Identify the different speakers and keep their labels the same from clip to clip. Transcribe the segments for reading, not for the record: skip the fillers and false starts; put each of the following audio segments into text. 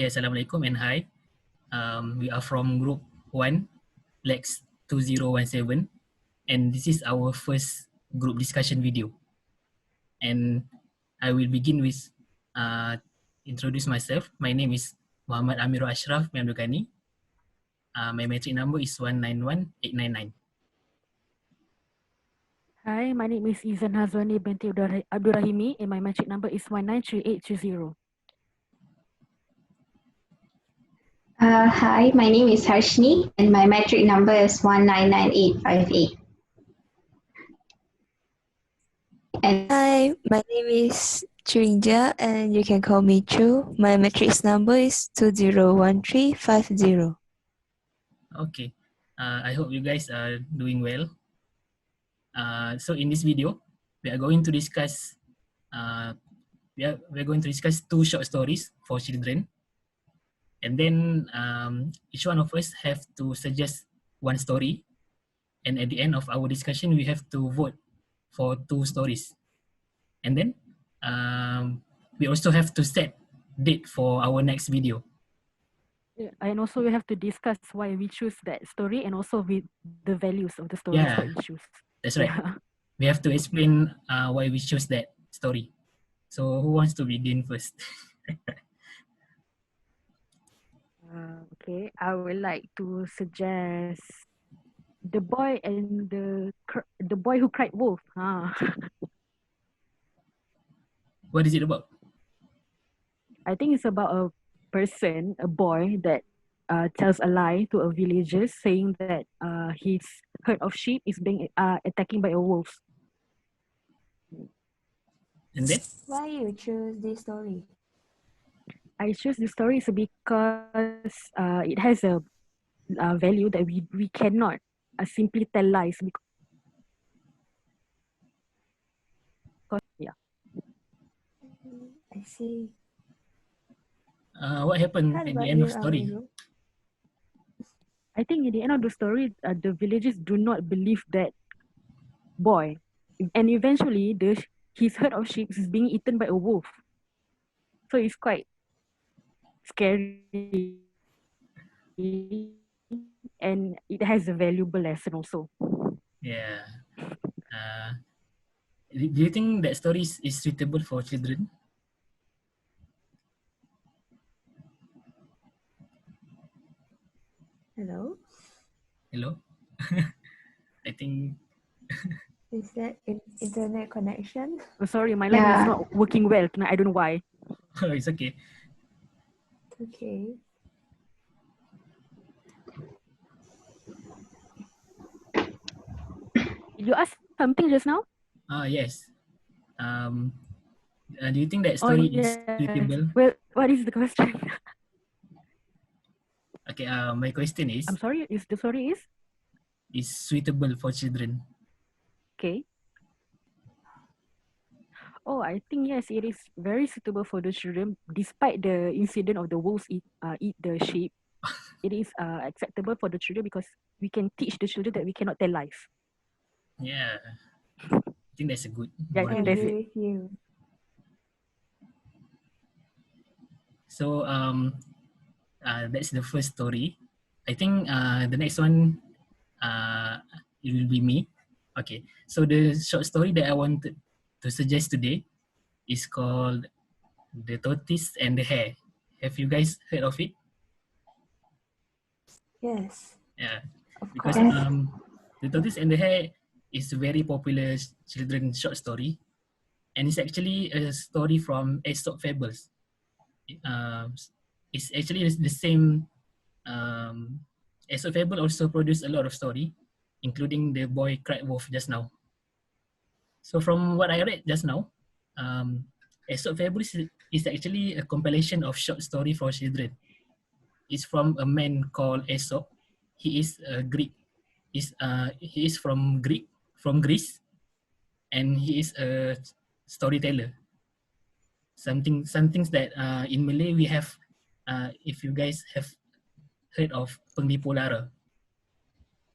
Speaker 1: Assalamualaikum and hi. We are from Group 1, LAX 2017, and this is our first group discussion video. And I will begin with introduce myself. My name is Muhammad Amirul Ashraf bin Ghani. My metric number is 191899.
Speaker 2: Hi, my name is Izyan Hazwani binti Abdul Rahimi and my metric number is 193820.
Speaker 3: Hi, my name is Harshini and my metric number is 199858. And
Speaker 4: Hi, my name is Choo Yin Jia and you can call me Choo. My matrix number is 201350.
Speaker 1: Okay, I hope you guys are doing well. So in this video, we are going to discuss we're going to discuss 2 short stories for children, and then each one of us have to suggest one story, and at the end of our discussion we have to vote for 2 stories, and then we also have to set date for our next video.
Speaker 2: And also we have to discuss why we choose that story and also with the values of the stories that we choose.
Speaker 1: That's right. We have to explain why we chose that story. So who wants to begin first?
Speaker 2: Okay, I would like to suggest the boy and the boy who cried wolf.
Speaker 1: What is it about?
Speaker 2: I think it's about a person, a boy that tells a lie to a villager saying that his herd of sheep is being attacked by a wolf.
Speaker 1: And then?
Speaker 4: Why you choose this story?
Speaker 2: I choose this story because it has a value that we cannot simply tell lies because yeah.
Speaker 4: I see.
Speaker 1: What happened
Speaker 4: How
Speaker 1: at the
Speaker 4: about
Speaker 1: end
Speaker 4: you,
Speaker 1: of story?
Speaker 4: Amirul?
Speaker 2: I think at the end of the story, the villagers do not believe that boy, and eventually his herd of sheep is being eaten by a wolf. So it's quite scary, and it has a valuable lesson also.
Speaker 1: Yeah. Do you think that story is suitable for children?
Speaker 4: Hello?
Speaker 1: Hello? I think...
Speaker 4: Is that internet connection?
Speaker 2: Oh, sorry, my line is not working well. I don't know why.
Speaker 1: It's okay.
Speaker 4: Okay.
Speaker 2: You asked something just now?
Speaker 1: Yes. Do you think that story is suitable?
Speaker 2: Well, what is the question?
Speaker 1: Okay, my question is...
Speaker 2: I'm sorry, the story is?
Speaker 1: Is suitable for children.
Speaker 2: Okay. Oh, I think yes, it is very suitable for the children. Despite the incident of the wolves eat the sheep, it is acceptable for the children because we can teach the children that we cannot tell lies.
Speaker 1: Yeah, I think that's a good.
Speaker 2: Yeah, I think that's it.
Speaker 4: With you.
Speaker 1: So that's the first story. I think the next one it will be me. Okay, so the short story that I wanted to suggest today is called The Tortoise and the Hare. Have you guys heard of it?
Speaker 4: Yes.
Speaker 1: Yeah,
Speaker 4: Of
Speaker 1: because
Speaker 4: course.
Speaker 1: The Tortoise and the Hare is a very popular children's short story, and it's actually a story from Aesop fables. It's actually the same. Aesop fable also produced a lot of story, including the boy cried wolf just now. So from what I read just now, Aesop fables is actually a compilation of short story for children. It's from a man called Aesop. He is a Greek. He is from Greece, and he is a storyteller. Some things that in Malay we have, if you guys have heard of Pengdipu Lara,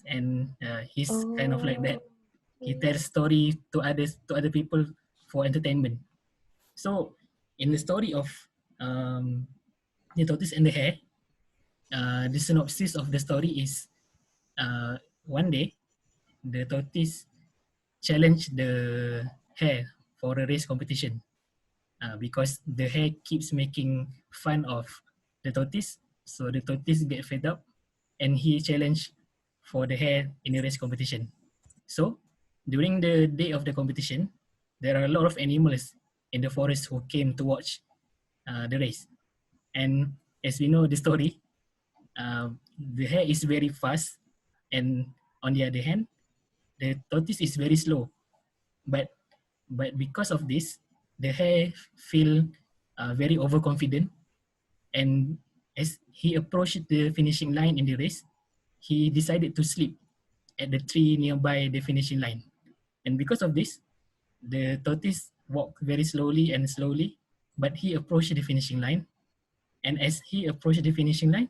Speaker 1: and he's kind of like that. He tells story to other people for entertainment. So in the story of the tortoise and the hare. The synopsis of the story is one day the tortoise challenged the hare for a race competition because the hare keeps making fun of the tortoise. So the tortoise get fed up and he challenged for the hare in a race competition. So during the day of the competition, there are a lot of animals in the forest who came to watch the race. And as we know the story, the hare is very fast, and on the other hand, the tortoise is very slow. But because of this, the hare feel very overconfident, and as he approached the finishing line in the race, he decided to sleep at the tree nearby the finishing line. And because of this, the tortoise walked very slowly and slowly, but he approached the finishing line. And as he approached the finishing line,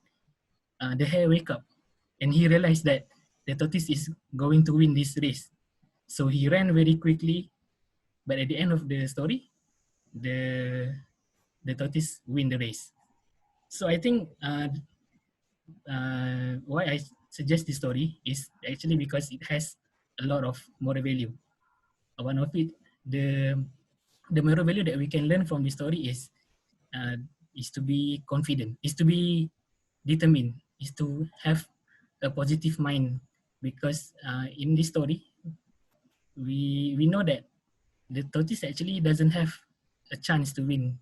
Speaker 1: the hare wake up and he realized that the tortoise is going to win this race. So he ran very quickly, but at the end of the story, the tortoise win the race. So I think why I suggest this story is actually because it has a lot of moral value. One of it, the moral value that we can learn from this story uh, is to be confident, is to be determined, is to have a positive mind, because in this story we know that the tortoise actually doesn't have a chance to win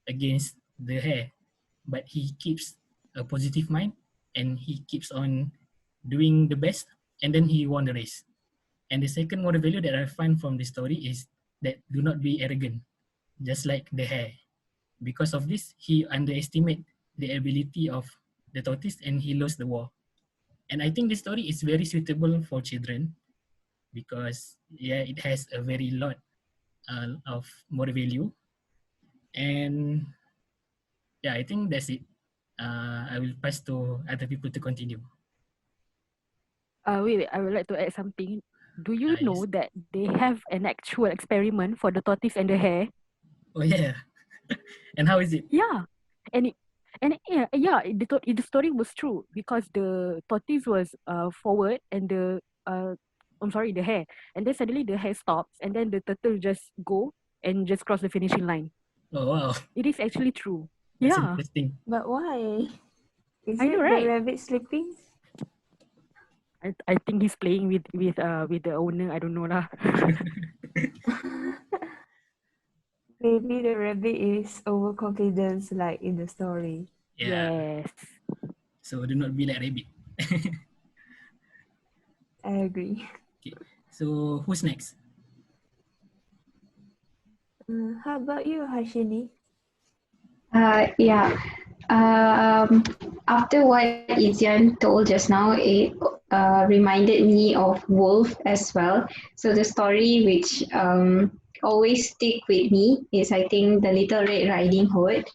Speaker 1: against the hare, but he keeps a positive mind and he keeps on doing the best, and then he won the race. And the second moral value that I find from the story is that do not be arrogant, just like the hare. Because of this, he underestimate the ability of the tortoise and he lost the war. And I think this story is very suitable for children because it has a very lot of moral value. And I think that's it. I will pass to other people to continue.
Speaker 2: Wait, I would like to add something. Do you know
Speaker 1: Yes.
Speaker 2: that they have an actual experiment for the tortoise and the hare?
Speaker 1: Oh yeah. And how is it?
Speaker 2: Yeah, and it, the story was true because the tortoise was forward and the hare, and then suddenly the hare stops and then the turtle just go and just cross the finishing line.
Speaker 1: Oh wow,
Speaker 2: It is actually true.
Speaker 1: that's
Speaker 2: Yeah,
Speaker 1: interesting.
Speaker 4: But why? Is
Speaker 2: I know,
Speaker 4: it the
Speaker 2: right?
Speaker 4: rabbit sleeping?
Speaker 2: I think he's playing with the owner. I don't know lah.
Speaker 4: Maybe the rabbit is overconfident like in the story.
Speaker 1: Yeah.
Speaker 2: Yes.
Speaker 1: So do not be like rabbit.
Speaker 4: I agree.
Speaker 1: Okay. So who's next?
Speaker 4: How about you, Harshini?
Speaker 3: Yeah. After what Izyan told just now, it reminded me of Wolf as well. So the story which always stick with me is, I think, the Little Red Riding Hood.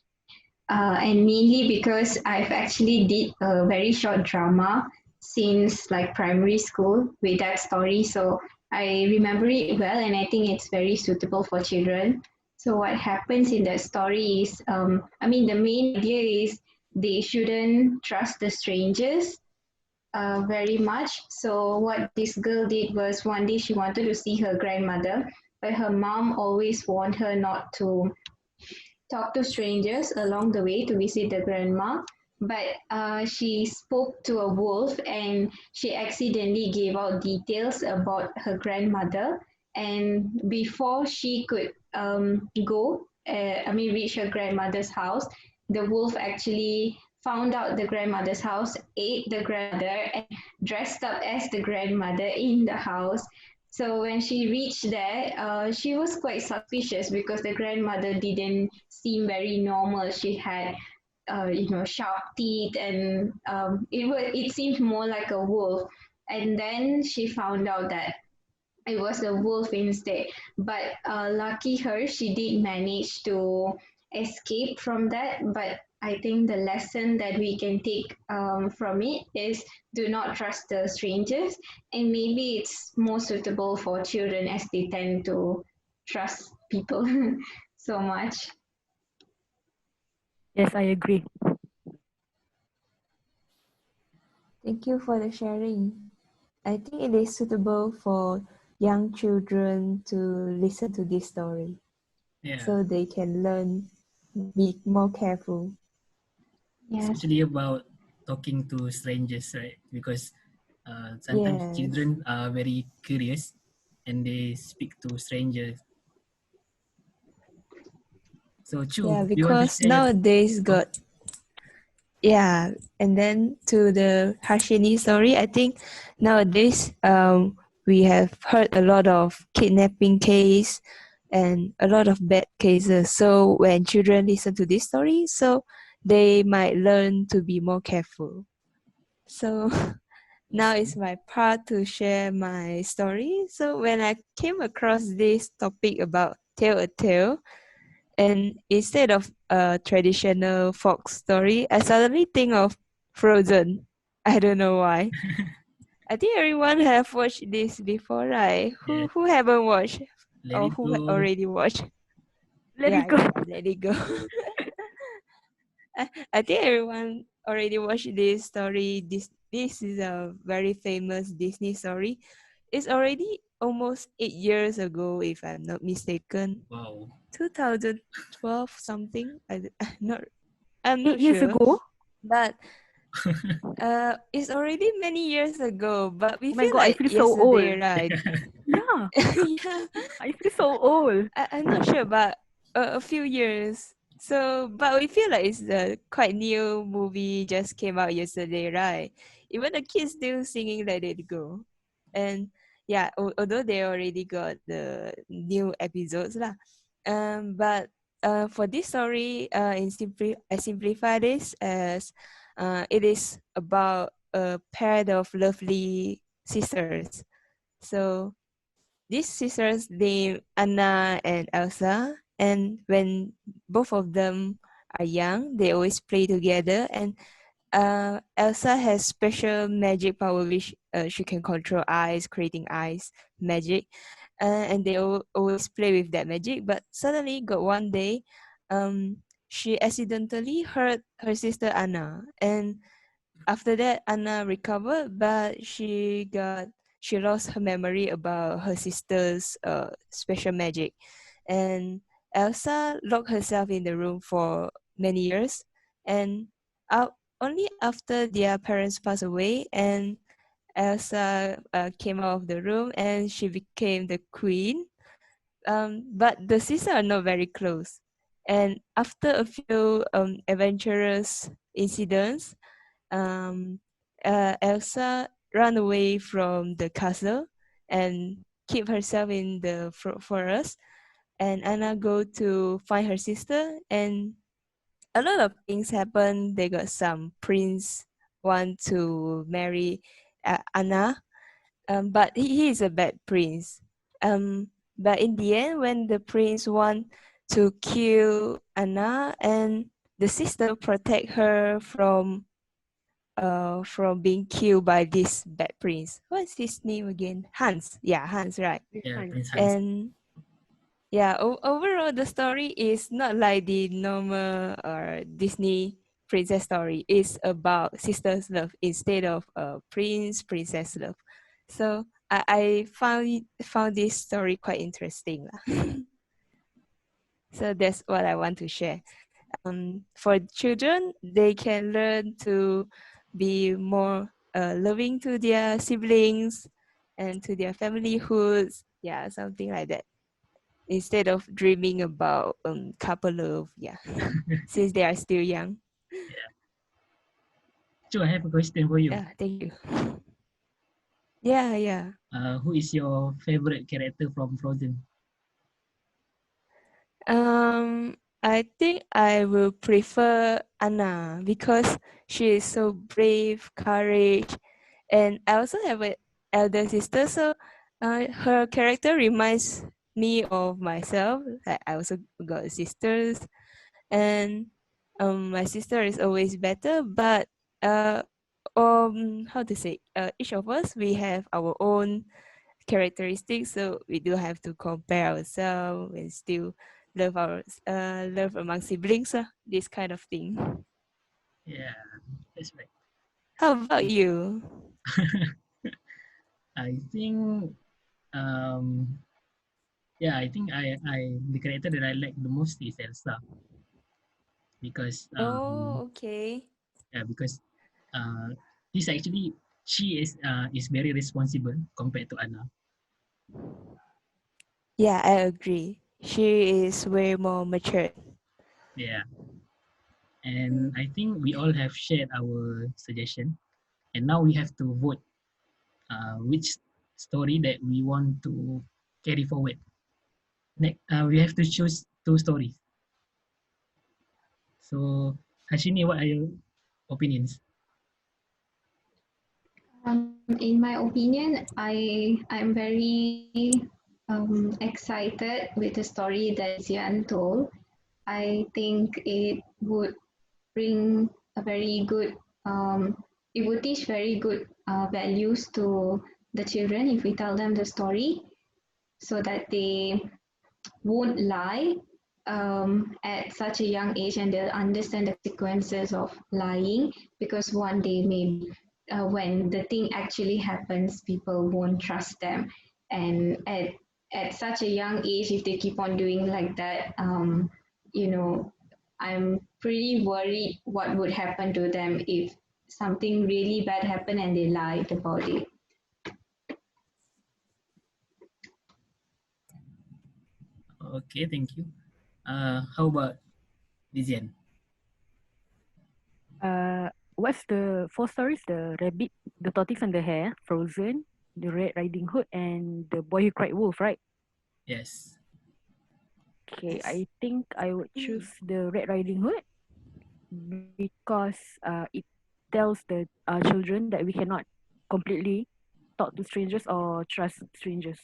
Speaker 3: And mainly because I've actually did a very short drama since like primary school with that story. So I remember it well, and I think it's very suitable for children. So what happens in that story is, the main idea is they shouldn't trust the strangers very much. So what this girl did was, one day she wanted to see her grandmother, but her mom always warned her not to talk to strangers along the way to visit the grandma. But she spoke to a wolf and she accidentally gave out details about her grandmother. And before she could reach her grandmother's house, the wolf actually found out the grandmother's house, ate the grandmother, and dressed up as the grandmother in the house. So when she reached there, she was quite suspicious because the grandmother didn't seem very normal. She had, sharp teeth, and it seemed more like a wolf. And then she found out that it was a wolf instead. But lucky her, she did manage to escape from that. But I think the lesson that we can take from it is do not trust the strangers. And maybe it's more suitable for children as they tend to trust people so much.
Speaker 2: Yes, I agree.
Speaker 4: Thank you for the sharing. I think it is suitable for young children to listen to this story
Speaker 1: Yeah,
Speaker 4: so they can learn, be more careful.
Speaker 3: Yes.
Speaker 1: especially about talking to strangers, right? Because sometimes
Speaker 4: Yes.
Speaker 1: children are very curious and they speak to strangers. So,
Speaker 4: Yeah,
Speaker 1: Chu, do you want to
Speaker 4: because
Speaker 1: share?
Speaker 4: nowadays
Speaker 1: Oh,
Speaker 4: got yeah, and then to the Harshini story, I think nowadays we have heard a lot of kidnapping case and a lot of bad cases. So when children listen to this story, so they might learn to be more careful. So now
Speaker 1: awesome.
Speaker 4: it's my part to share my story. So when I came across this topic about tell a tale, and instead of a traditional folk story, I suddenly think of Frozen. I don't know why. I think everyone have watched this before, right?
Speaker 1: Yeah,
Speaker 4: Who haven't watched
Speaker 1: let
Speaker 4: or
Speaker 1: it
Speaker 4: who
Speaker 1: go.
Speaker 4: already watched?
Speaker 2: Let it
Speaker 4: Yeah,
Speaker 2: go.
Speaker 4: yeah, let it go. I think everyone already watched this story. This is a very famous Disney story. It's already almost 8 years ago, if I'm not mistaken.
Speaker 1: Wow.
Speaker 4: 2012 something. I'm
Speaker 2: Eight
Speaker 4: not
Speaker 2: years
Speaker 4: sure,
Speaker 2: ago.
Speaker 4: but it's already many years ago. But we
Speaker 2: Oh my
Speaker 4: feel
Speaker 2: god, I
Speaker 4: like
Speaker 2: feel so
Speaker 4: yesterday,
Speaker 2: old.
Speaker 4: right?
Speaker 2: Yeah,
Speaker 4: Yeah,
Speaker 2: I feel so old.
Speaker 4: I'm not sure, but a few years. So, but we feel like it's a quite new movie just came out yesterday, right? Even the kids still singing "Let It Go," and yeah, although they already got the new episodes lah, but for this story, I simplify this as it is about a pair of lovely sisters. So these sisters named Anna and Elsa, and when both of them are young, they always play together. And Elsa has special magic power, which she can control eyes, creating eyes magic, and they always play with that magic. But suddenly, got one day, she accidentally hurt her sister Anna, and after that, Anna recovered, but she lost her memory about her sister's special magic, and Elsa locked herself in the room for many years, and only after their parents passed away, and Elsa came out of the room and she became the queen. But the sisters are not very close, and after a few adventurous incidents, um, Elsa ran away from the castle and keep herself in the forest. And Anna go to find her sister, and a lot of things happen. They got some prince want to marry Anna, but he is a bad prince. But in the end, when the prince want to kill Anna, and the sister protect her from being killed by this bad prince. What's his name again? Hans. Yeah, Hans, right.
Speaker 2: This
Speaker 1: Yeah,
Speaker 2: one.
Speaker 1: Prince Hans.
Speaker 4: And yeah, overall the story is not like the normal or Disney princess story. It's about sisters love instead of prince princess love. So I found this story quite interesting lah. So that's what I want to share. For children, they can learn to be more loving to their siblings and to their familyhoods. Yeah, something like that. Instead of dreaming about couple love. Yeah, since they are still young.
Speaker 1: Yeah. Chu, I have a question for you.
Speaker 4: Yeah, thank you. Yeah, yeah.
Speaker 1: Who is your favorite character from Frozen?
Speaker 4: I think I will prefer Anna because she is so brave, courage, and I also have an elder sister, so her character reminds me of myself. Like I also got sisters, and my sister is always better, but uh, how to say? Each of us we have our own characteristics, so we do have to compare ourselves and still love among siblings, this kind of thing.
Speaker 1: Yeah, that's right.
Speaker 4: How about you?
Speaker 1: I think yeah, I think I the character that I like the most is Elsa because
Speaker 4: Oh, okay.
Speaker 1: yeah, because he's actually she is very responsible compared to Anna.
Speaker 4: Yeah, I agree. She is way more mature.
Speaker 1: Yeah, and I think we all have shared our suggestion, and now we have to vote which story that we want to carry forward. Next, we have to choose two stories. So, Hashini, what are your opinions?
Speaker 3: In my opinion, I'm very excited with the story that Izyan told. I think it would bring a very good, it would teach very good values to the children if we tell them the story so that they won't lie at such a young age and they'll understand the consequences of lying because one day maybe when the thing actually happens people won't trust them and at such a young age if they keep on doing like that you know I'm pretty worried what would happen to them if something really bad happened and they lied about it.
Speaker 1: Okay, thank you. How about Izyan?
Speaker 2: What's the four stories? The rabbit, the tortoise and the hare, Frozen, the Red Riding Hood, and the Boy Who Cried Wolf, right?
Speaker 1: Yes.
Speaker 2: Okay,
Speaker 4: Yes.
Speaker 2: I think I would choose
Speaker 4: Mm.
Speaker 2: the Red Riding Hood because it tells the children that we cannot completely talk to strangers or trust strangers.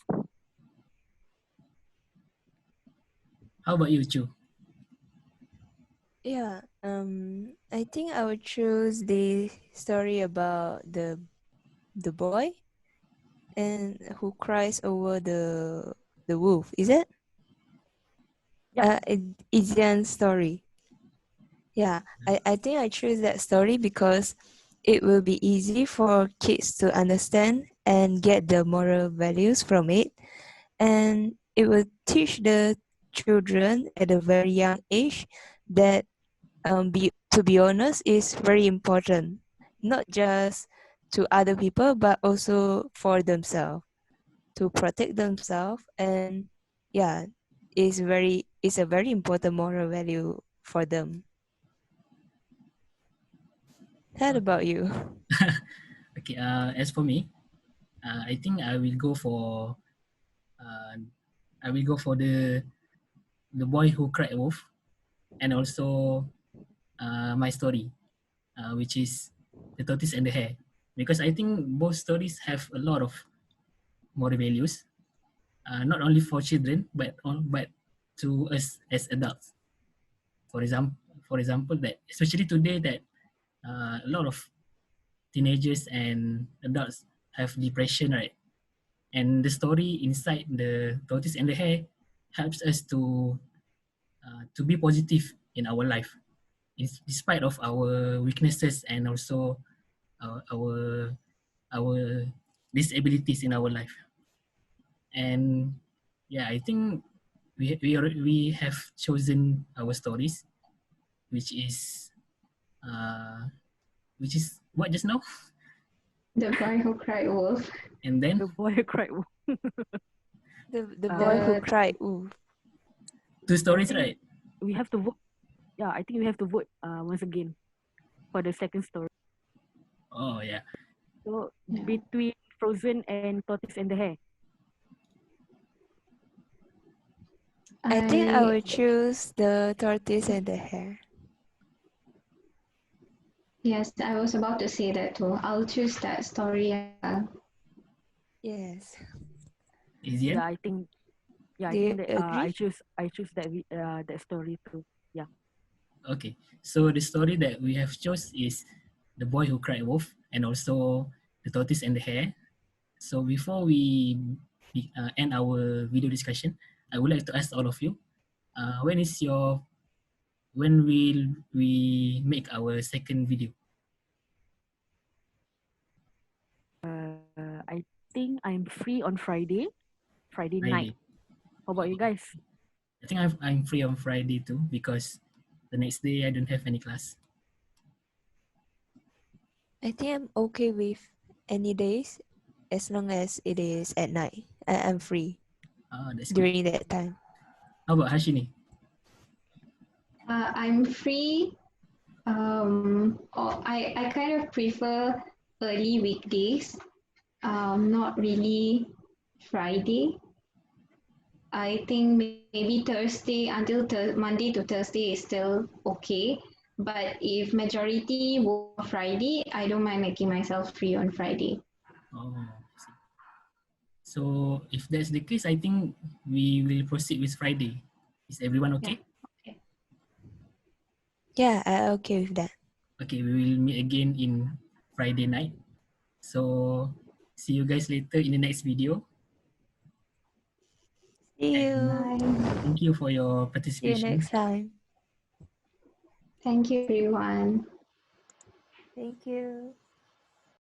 Speaker 1: How about you, Chu?
Speaker 4: Yeah. I think I would choose the story about the boy and who cries over the wolf. Is it?
Speaker 2: Yep.
Speaker 4: Izyan's story. Yeah, I think I choose that story because it will be easy for kids to understand and get the moral values from it. And it will teach the children at a very young age that to be honest is very important, not just to other people but also for themselves to protect themselves. And yeah, it's a very important moral value for them. How about
Speaker 1: Okay.
Speaker 4: you?
Speaker 1: Okay. As for me, I think uh, I will go for the boy who cried wolf, and also my story, which is the tortoise and the hare, because I think both stories have a lot of moral values, not only for children but to us as adults. For example, that especially today that a lot of teenagers and adults have depression, right? And the story inside the tortoise and the hare helps us to be positive in our life, despite of our weaknesses and also our our, our disabilities in our life. And yeah, I think we have chosen our stories, which is uh, what just now,
Speaker 3: The Boy Who Cried Wolf.
Speaker 1: and then
Speaker 2: The Boy Who Cried Wolf.
Speaker 4: The boy who
Speaker 3: The
Speaker 4: cried wolf.
Speaker 1: two
Speaker 2: I
Speaker 1: stories,
Speaker 2: think
Speaker 1: right?
Speaker 2: we have to vote. Yeah, I think we have to vote once again for the second story.
Speaker 1: Oh yeah.
Speaker 2: So
Speaker 3: yeah,
Speaker 2: between Frozen and Tortoise and the Hare.
Speaker 4: I think I
Speaker 3: I
Speaker 4: would choose the tortoise and the hare.
Speaker 3: yes, I was about to say that too. I'll choose that story as well.
Speaker 4: Yes.
Speaker 2: Yeah,
Speaker 1: Izyan?
Speaker 2: I
Speaker 4: Do you
Speaker 2: think that
Speaker 4: agree?
Speaker 2: I choose that story too. Yeah.
Speaker 1: Okay. So the story that we have chose is the boy who cried wolf, and also the tortoise and the hare. So before we end our video discussion, I would like to ask all of you, when is your when will we make our second video?
Speaker 2: think I'm free on Friday night.
Speaker 1: Friday.
Speaker 2: How about you guys?
Speaker 1: I think I'm free on Friday too because the next day I don't have any class.
Speaker 4: I think I'm okay with any days as long as it is at night. I'm free
Speaker 1: That's good.
Speaker 4: during that time.
Speaker 1: How about Harshini?
Speaker 3: I'm free. I kind of prefer early weekdays. Not really Friday. I think maybe Thursday until Monday to Thursday is still okay. But if majority work on Friday, I don't mind making myself free on Friday.
Speaker 1: Oh, I see. So if that's the case, I think we will proceed with Friday. Is everyone
Speaker 3: Yeah.
Speaker 1: okay?
Speaker 3: Okay.
Speaker 4: Yeah, I'm okay with that.
Speaker 1: Okay, we will meet again in Friday night. So see you guys later in the next video.
Speaker 4: See
Speaker 1: And
Speaker 4: you.
Speaker 3: Bye.
Speaker 1: thank you for your
Speaker 4: See you
Speaker 1: participation.
Speaker 4: next time.
Speaker 3: Thank you, everyone.
Speaker 4: Thank you.